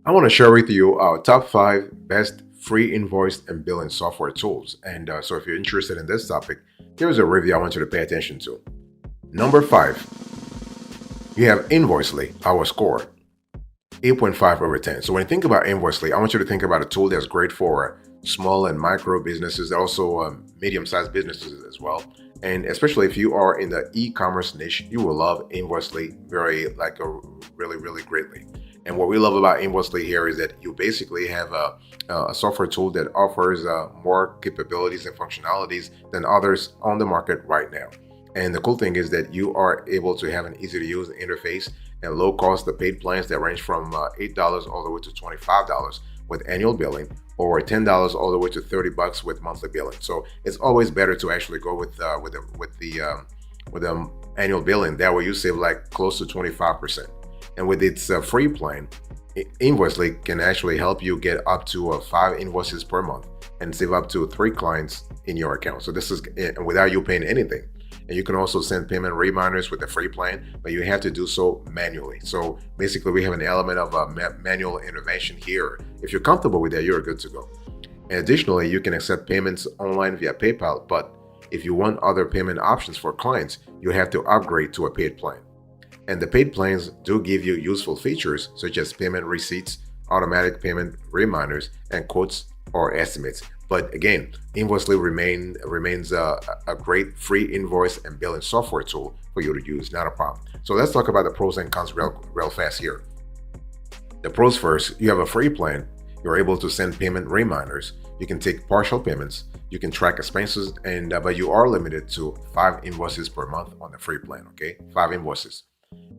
I want to share with you our top 5 best free invoice and billing software tools. So if you're interested in this topic, here's a review I want you to pay attention to. Number 5, you have Invoicely, our score, 8.5 over 10. So when you think about Invoicely, I want you to think about a tool that's great for small and micro businesses, also medium-sized businesses as well. And especially if you are in the e-commerce niche, you will love Invoicely really greatly. And what we love about Invoicely here is that you basically have a software tool that offers more capabilities and functionalities than others on the market right now. And the cool thing is that you are able to have an easy to use interface and low cost. The paid plans that range from $8 all the way to $25 with annual billing, or $10 all the way to $30 with monthly billing. So it's always better to actually go with the annual billing. That way you save like close to 25%. And with its free plan, Invoicely can actually help you get up to 5 invoices per month and save up to 3 clients in your account. So this is without you paying anything. And you can also send payment reminders with the free plan, but you have to do so manually. So basically we have an element of manual intervention here. If you're comfortable with that, you're good to go. And additionally, you can accept payments online via PayPal, but if you want other payment options for clients, you have to upgrade to a paid plan. And the paid plans do give you useful features such as payment receipts, automatic payment reminders, and quotes or estimates. But again, Invoicely remains a great free invoice and billing software tool for you to use, not a problem. So let's talk about the pros and cons real fast here. The pros first, you have a free plan. You're able to send payment reminders. You can take partial payments. You can track expenses, but you are limited to 5 invoices per month on the free plan, okay? 5 invoices.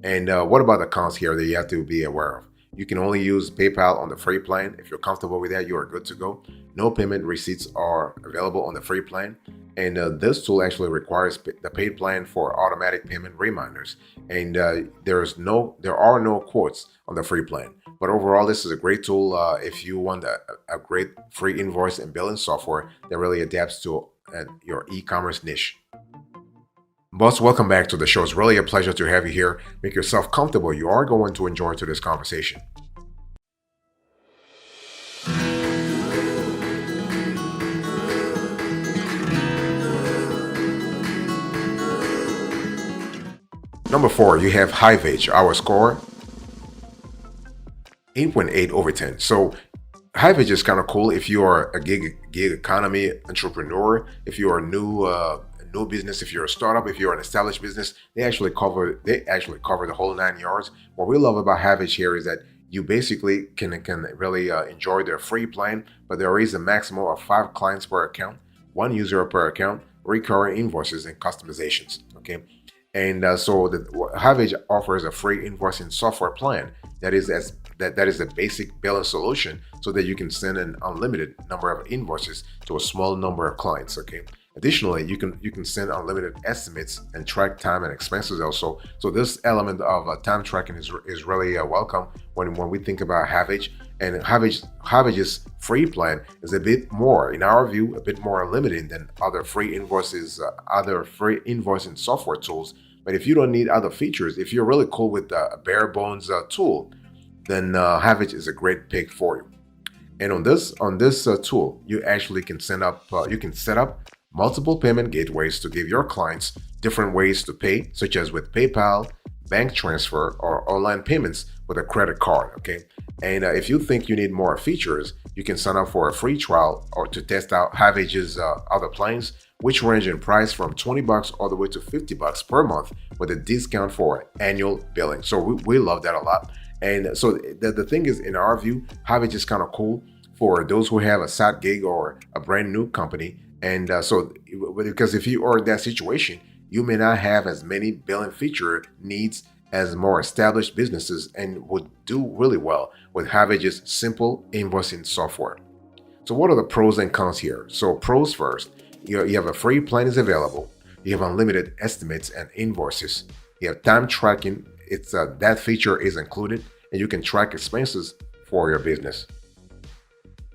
And what about the cons here that you have to be aware of? You can only use PayPal on the free plan. If you're comfortable with that, you are good to go. No payment receipts are available on the free plan. And this tool actually requires the paid plan for automatic payment reminders. And there are no quotes on the free plan. But overall, this is a great tool if you want a great free invoice and billing software that really adapts to your e-commerce niche. Boss, welcome back to the show. It's really a pleasure to have you here. Make yourself comfortable. You are going to enjoy today's conversation. Number 4, you have Hivage, our score, 8.8 over 10. So Hivage is kind of cool if you are a gig economy entrepreneur, if you are new business, if you're a startup, if you're an established business. They actually cover the whole 9 yards. What we love about Hivage here is that you basically can really enjoy their free plan, but there is a maximum of 5 clients per account, 1 user per account, recurring invoices, and customizations. Okay. And so Hivage offers a free invoicing software plan that is a basic billing solution so that you can send an unlimited number of invoices to a small number of clients. Okay. Additionally, you can send unlimited estimates and track time and expenses also. So this element of time tracking is really welcome when we think about Hivage. And Havage's free plan is a bit more, in our view, a bit more limited than other free invoicing software tools. But if you don't need other features, if you're really cool with a bare bones tool, then Hivage is a great pick for you. And on this tool, you actually can set up multiple payment gateways to give your clients different ways to pay, such as with PayPal, bank transfer, or online payments with a credit card. Okay. And if you think you need more features, you can sign up for a free trial or to test out Havage's other plans, which range in price from $20 all the way to $50 per month with a discount for annual billing. So we love that a lot. And so the thing is, in our view, Havage is kind of cool for those who have a side gig or a brand new company. And so because if you are in that situation, you may not have as many billing feature needs as more established businesses and would do really well with Havage's simple invoicing software. So what are the pros and cons here? So pros first, you have a free plan is available. You have unlimited estimates and invoices. You have time tracking. That feature is included, and you can track expenses for your business.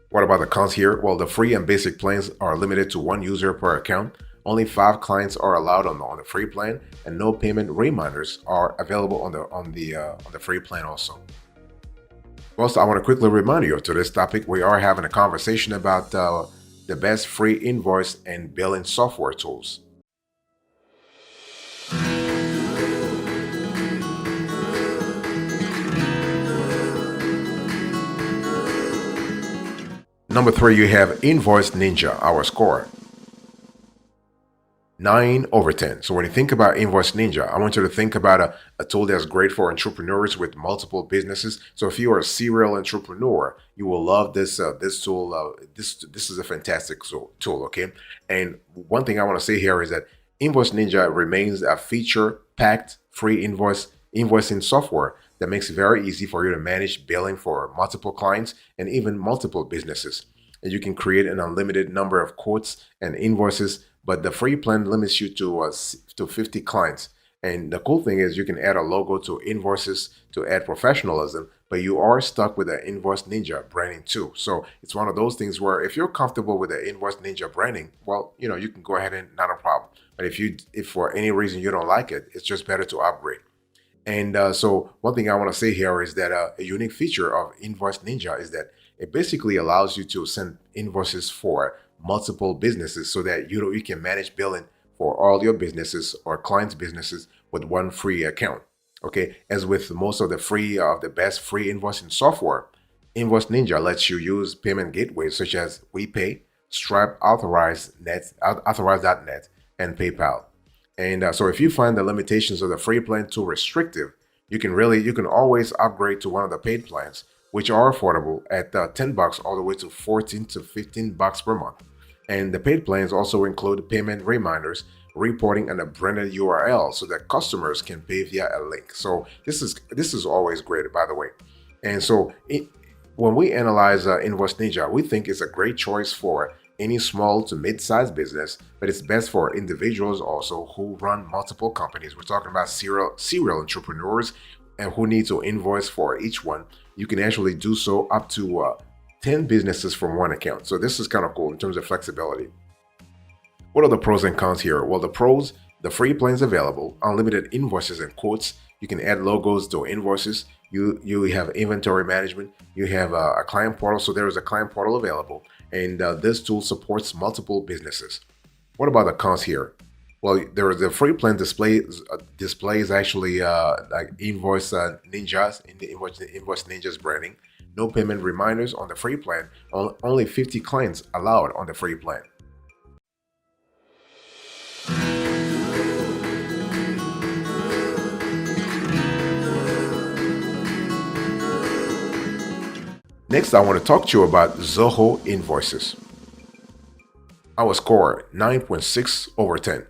What about the cons here? Well, the free and basic plans are limited to 1 user per account. Only 5 clients are allowed on the free plan, and no payment reminders are available on the free plan also. Also, I want to quickly remind you of today's topic. We are having a conversation about the best free invoice and billing software tools. Number three, you have Invoice Ninja, our score. 9/10. So when you think about Invoice Ninja, I want you to think about a tool that's great for entrepreneurs with multiple businesses. So if you are a serial entrepreneur, you will love this tool. This is a fantastic tool. Okay. And one thing I want to say here is that Invoice Ninja remains a feature-packed free invoicing software that makes it very easy for you to manage billing for multiple clients and even multiple businesses. And you can create an unlimited number of quotes and invoices, but the free plan limits you to 50 clients. And the cool thing is you can add a logo to invoices to add professionalism, but you are stuck with the Invoice Ninja branding too. So it's one of those things where if you're comfortable with the Invoice Ninja branding, well, you can go ahead and not a problem. But if for any reason you don't like it, it's just better to upgrade. And so one thing I want to say here is that a unique feature of Invoice Ninja is that it basically allows you to send invoices for multiple businesses so that you can manage billing for all your businesses or clients' businesses with one free account. Okay, as with most of the best free invoicing software, Invoice Ninja lets you use payment gateways such as WePay, Stripe, Authorize.net, and PayPal. And so if you find the limitations of the free plan too restrictive, you can always upgrade to one of the paid plans, which are affordable at $10 all the way to $14 to $15 per month. And the paid plans also include payment reminders, reporting, and a branded URL so that customers can pay via a link. So this is always great, by the way. And so when we analyze Invoice Ninja, we think it's a great choice for any small to mid-sized business, but it's best for individuals also who run multiple companies. We're talking about serial entrepreneurs and who need to invoice for each one. You can actually do so up to 10 businesses from one account. So this is kind of cool in terms of flexibility. What are the pros and cons here? Well, the pros, the free plans available, unlimited invoices and quotes. You can add logos to invoices. You have inventory management. You have a client portal. So there is a client portal available. And this tool supports multiple businesses. What about the cons here? Well, there is a free plan displays actually like Invoice Ninjas in the Invoice Ninjas branding. No payment reminders on the free plan. Only 50 clients allowed on the free plan. Next, I want to talk to you about Zoho invoices. Our score 9.6/10.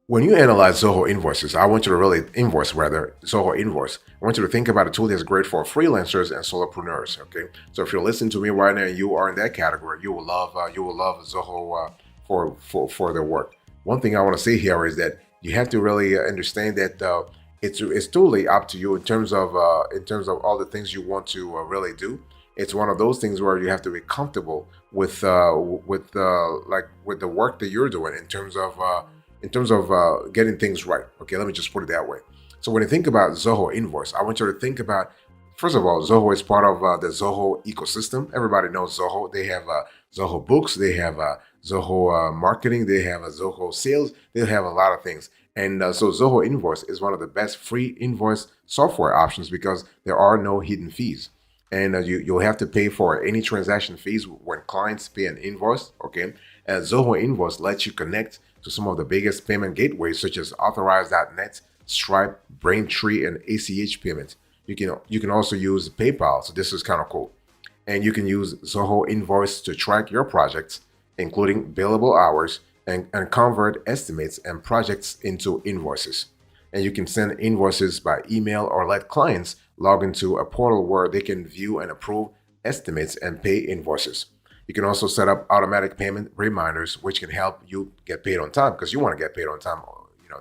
When you analyze Zoho invoices, I want you to Zoho invoice. I want you to think about a tool that's great for freelancers and solopreneurs. Okay, so if you're listening to me right now and you are in that category, you will love Zoho for their work. One thing I want to say here is that you have to really understand that it's totally up to you in terms of all the things you want to really do. It's one of those things where you have to be comfortable with the work that you're doing in terms of getting things right. Okay, let me just put it that way. So when you think about Zoho Invoice, I want you to think about, first of all, Zoho is part of the Zoho ecosystem. Everybody knows Zoho. They have Zoho Books, they have Zoho Marketing, they have Zoho Sales, they have a lot of things. And so Zoho Invoice is one of the best free invoice software options because there are no hidden fees. And you'll have to pay for any transaction fees when clients pay an invoice. Okay, and Zoho Invoice lets you connect to some of the biggest payment gateways such as Authorize.net, Stripe, Braintree, and ACH payments. You can also use PayPal, so this is kind of cool. And you can use Zoho Invoice to track your projects, including billable hours, and convert estimates and projects into invoices. And you can send invoices by email or let clients log into a portal where they can view and approve estimates and pay invoices. You can also set up automatic payment reminders, which can help you get paid on time because you want to get paid on time.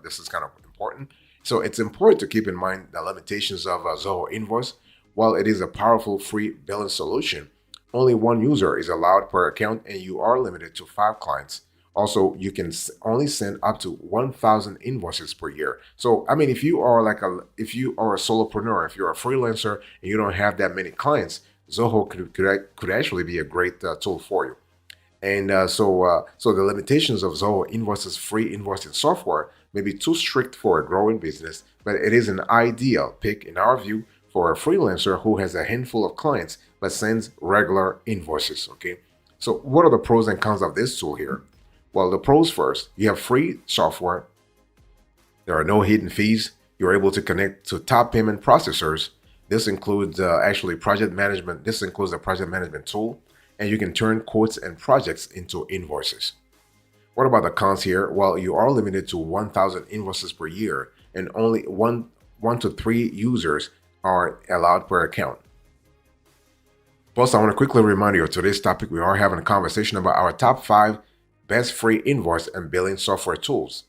This is kind of important. So it's important to keep in mind the limitations of Zoho Invoice. While it is a powerful free billing solution, only one user is allowed per account and you are limited to 5 clients. Also, you can only send up to 1,000 invoices per year. So, I mean, if you are a solopreneur, if you're a freelancer and you don't have that many clients, Zoho could actually be a great tool for you. And so the limitations of Zoho Invoice's free invoicing software may be too strict for a growing business, but it is an ideal pick in our view for a freelancer who has a handful of clients but sends regular invoices. Okay, so what are the pros and cons of this tool here? Well, the pros first: you have free software. There are no hidden fees. You're able to connect to top payment processors. This includes actually project management. This includes a project management tool, and you can turn quotes and projects into invoices. What about the cons here? Well, you are limited to 1,000 invoices per year, and only one to three users are allowed per account. Plus, I want to quickly remind you of today's topic. We are having a conversation about our top 5 best free invoice and billing software tools.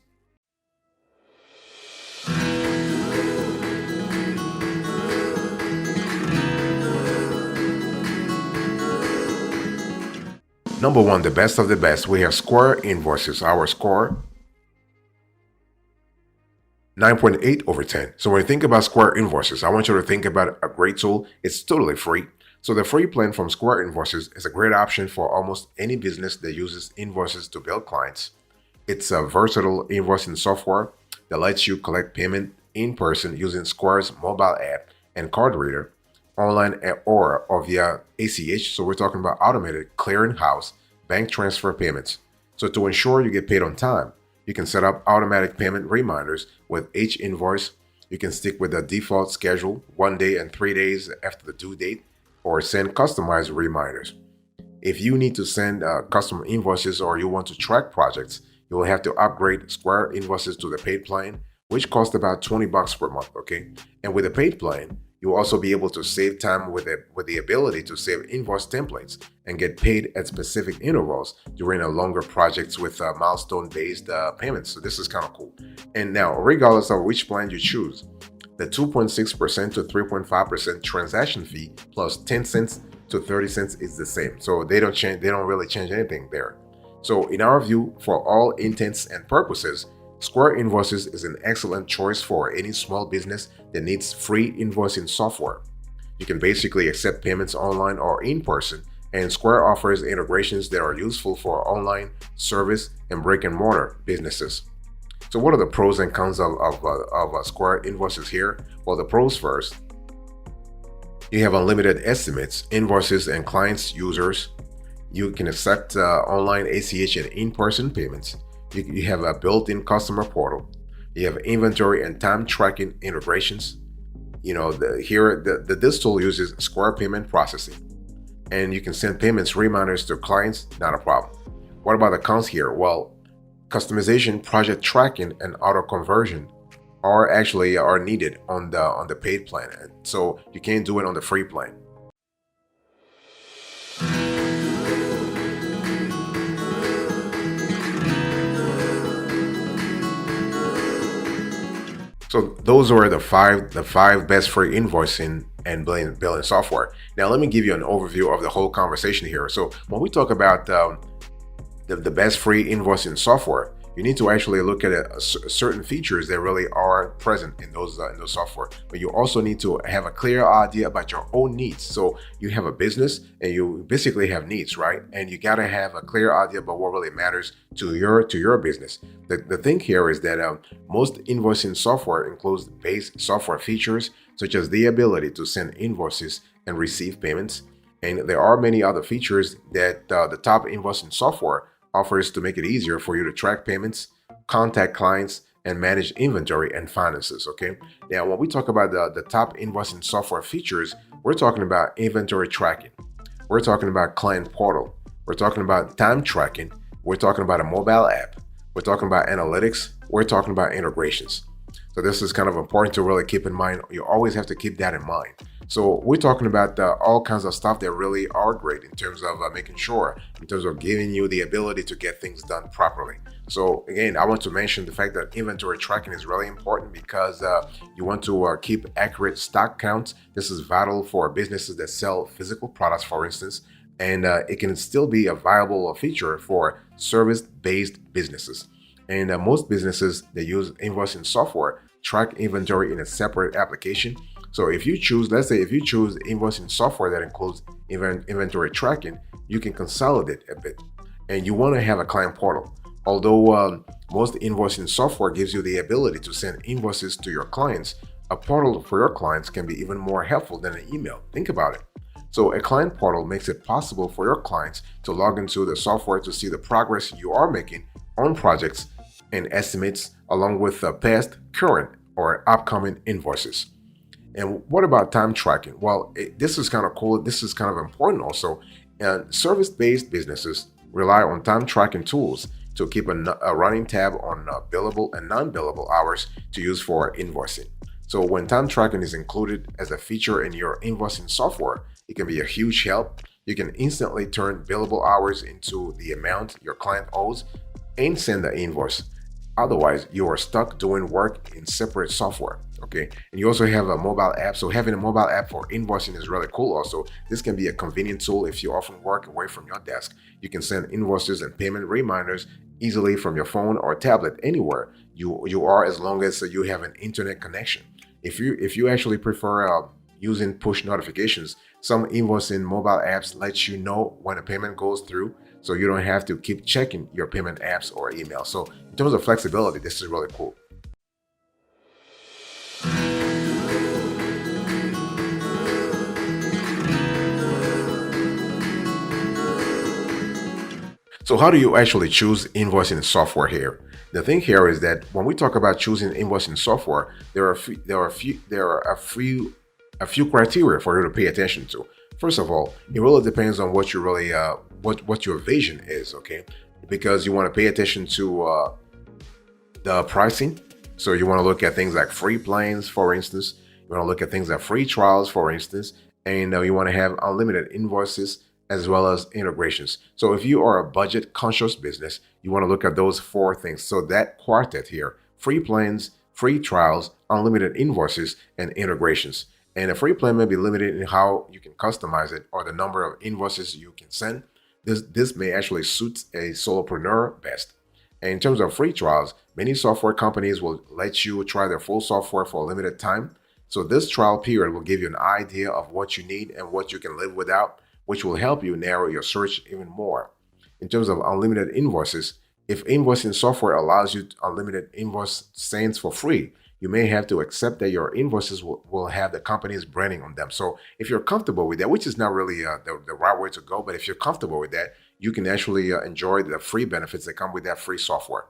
Number 1, the best of the best. We have Square Invoices. Our score 9.8 over 10. So when you think about Square Invoices, I want you to think about a great tool. It's totally free. So the free plan from Square Invoices is a great option for almost any business that uses invoices to bill clients. It's a versatile invoicing software that lets you collect payment in person using Square's mobile app and card reader, online or via ACH. So we're talking about automated clearinghouse bank transfer payments. So to ensure you get paid on time, you can set up automatic payment reminders with each invoice. You can stick with the default schedule 1 day and 3 days after the due date, or send customized reminders. If you need to send custom invoices or you want to track projects, you will have to upgrade Square Invoices to the paid plan, which costs about $20 per month, okay? And with the paid plan, you'll also be able to save time with the ability to save invoice templates and get paid at specific intervals during a longer projects with milestone-based payments. So this is kind of cool. And now, regardless of which plan you choose, the 2.6% to 3.5% transaction fee plus 10 cents to 30 cents is the same. So they don't really change anything there. So in our view, for all intents and purposes, Square Invoices is an excellent choice for any small business that needs free invoicing software. You can basically accept payments online or in person, and Square offers integrations that are useful for online, service, and brick-and-mortar businesses. So what are the pros and cons of Square Invoices here? Well, the pros first. You have unlimited estimates, invoices, and clients, users. You can accept online ACH and in-person payments. You have a built-in customer portal. You have inventory and time tracking integrations. You know, this tool uses Square payment processing, and you can send payments reminders to clients. Not a problem. What about the cons here? Well, customization, project tracking, and auto conversion are needed on the paid plan, and so you can't do it on the free plan. So those were the five best free invoicing and billing software. Now let me give you an overview of the whole conversation here. So when we talk about the best free invoicing software, you need to actually look at certain features that really are present in those software. But you also need to have a clear idea about your own needs. So you have a business and you basically have needs, right? And you gotta have a clear idea about what really matters to your business. The thing here is that most invoicing software includes base software features such as the ability to send invoices and receive payments. And there are many other features that the top invoicing software offers to make it easier for you to track payments, contact clients, and manage inventory and finances, okay? Now, when we talk about the top invoicing software features, we're talking about inventory tracking. We're talking about client portal. We're talking about time tracking. We're talking about a mobile app. We're talking about analytics. We're talking about integrations. So this is kind of important to really keep in mind. You always have to keep that in mind. So we're talking about all kinds of stuff that really are great in terms of making sure, in terms of giving you the ability to get things done properly. So again, I want to mention the fact that inventory tracking is really important because you want to keep accurate stock counts. This is vital for businesses that sell physical products, for instance. and it can still be a viable feature for service-based businesses. And most businesses, they use invoicing software, track inventory in a separate application. So if you choose, let's say if you choose invoicing software that includes inventory tracking, you can consolidate a bit. And you want to have a client portal. Although most invoicing software gives you the ability to send invoices to your clients, a portal for your clients can be even more helpful than an email. Think about it. So a client portal makes it possible for your clients to log into the software to see the progress you are making on projects and estimates, along with past, current, or upcoming invoices. And what about time tracking? Well, this is kind of cool. This is kind of important also. Service-based businesses rely on time tracking tools to keep a running tab on billable and non-billable hours to use for invoicing. So when time tracking is included as a feature in your invoicing software, it can be a huge help. You can instantly turn billable hours into the amount your client owes and send the invoice. Otherwise, you are stuck doing work in separate software. Okay, and you also have a mobile app. So having a mobile app for invoicing is really cool. Also, this can be a convenient tool if you often work away from your desk. You can send invoices and payment reminders easily from your phone or tablet anywhere you are, as long as you have an internet connection. If you actually prefer using push notifications, some invoicing mobile apps let you know when a payment goes through, so you don't have to keep checking your payment apps or email. So in terms of flexibility, this is really cool. So how do you actually choose invoicing software here? The thing here is that when we talk about choosing invoicing software, there are a few criteria for you to pay attention to. First of all, it really depends on what you really what your vision is, okay? Because you want to pay attention to the pricing. So you want to look at things like free plans, for instance. You want to look at things like free trials, for instance, and you want to have unlimited invoices as well as integrations. So if you are a budget conscious business, you want to look at those four things. So that quartet here: free plans, free trials, unlimited invoices, and integrations. And a free plan may be limited in how you can customize it or the number of invoices you can send. This may actually suit a solopreneur best. And in terms of free trials, many software companies will let you try their full software for a limited time. So this trial period will give you an idea of what you need and what you can live without, which will help you narrow your search even more. In terms of unlimited invoices, if invoicing software allows you unlimited invoice sends for free, you may have to accept that your invoices will have the company's branding on them. So if you're comfortable with that, which is not really the right way to go, but if you're comfortable with that, you can actually enjoy the free benefits that come with that free software.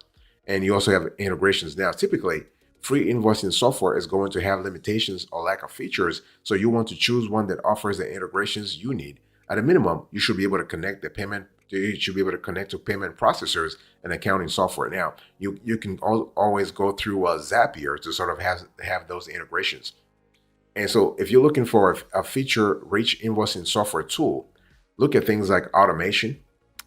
And you also have integrations. Now, typically, free invoicing software is going to have limitations or lack of features, so you want to choose one that offers the integrations you need. At a minimum, you should be able to connect to payment processors and accounting software. Now, you can always go through Zapier to sort of have those integrations. And so if you're looking for a feature-rich invoicing software tool, look at things like automation,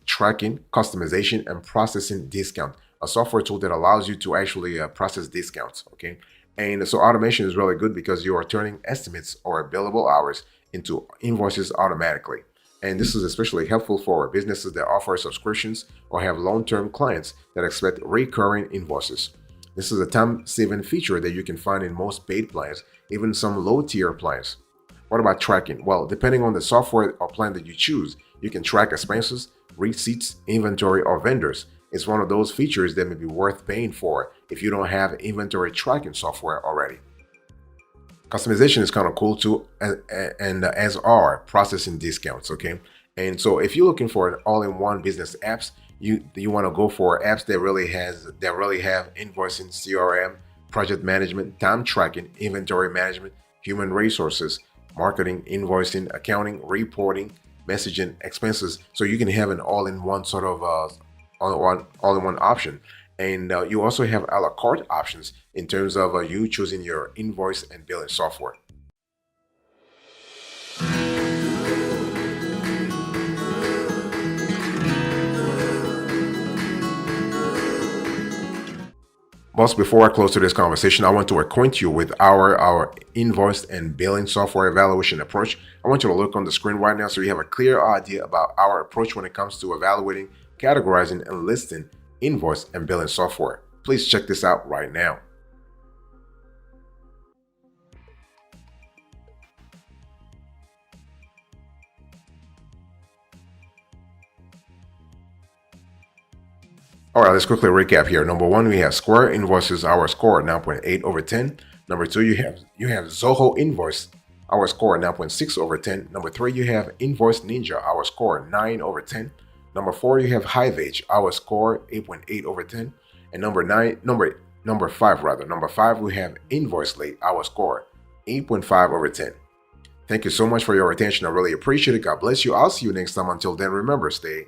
tracking, customization, and processing discount, a software tool that allows you to actually process discounts, okay? And so automation is really good because you are turning estimates or billable hours into invoices automatically. And this is especially helpful for businesses that offer subscriptions or have long-term clients that expect recurring invoices. This is a time-saving feature that you can find in most paid plans, even some low-tier plans. What about tracking? Well, depending on the software or plan that you choose, you can track expenses, receipts, inventory, or vendors. It's one of those features that may be worth paying for if you don't have inventory tracking software already. Customization is kind of cool too, and as are processing discounts, okay? And so if you're looking for an all-in-one business apps, you want to go for apps that really have invoicing, CRM, project management, time tracking, inventory management, human resources, marketing, invoicing, accounting, reporting, messaging, expenses. So you can have an all-in-one sort of all-in-one option. And you also have a la carte options in terms of you choosing your invoice and billing software. Boss, before I close to this conversation, I want to acquaint you with our invoice and billing software evaluation approach. I want you to look on the screen right now so you have a clear idea about our approach when it comes to evaluating, categorizing, and listing invoice and billing software. Please check this out right now. All right, let's quickly recap here. Number one, we have Square Invoices, our score 9.8 over 10. Number two, you have Zoho Invoice, our score 9.6 over 10. Number three, you have Invoice Ninja, our score 9 over 10. Number four, you have HiveAge, our score 8.8 over 10. And number five, we have Invoice Late, our score 8.5 over 10. Thank you so much for your attention. I really appreciate it. God bless you. I'll see you next time. Until then, remember, stay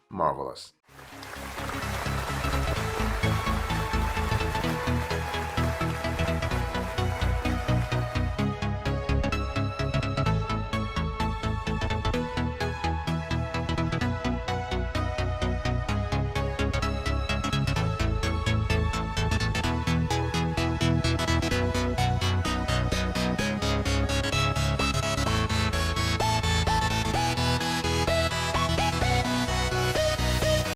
marvelous.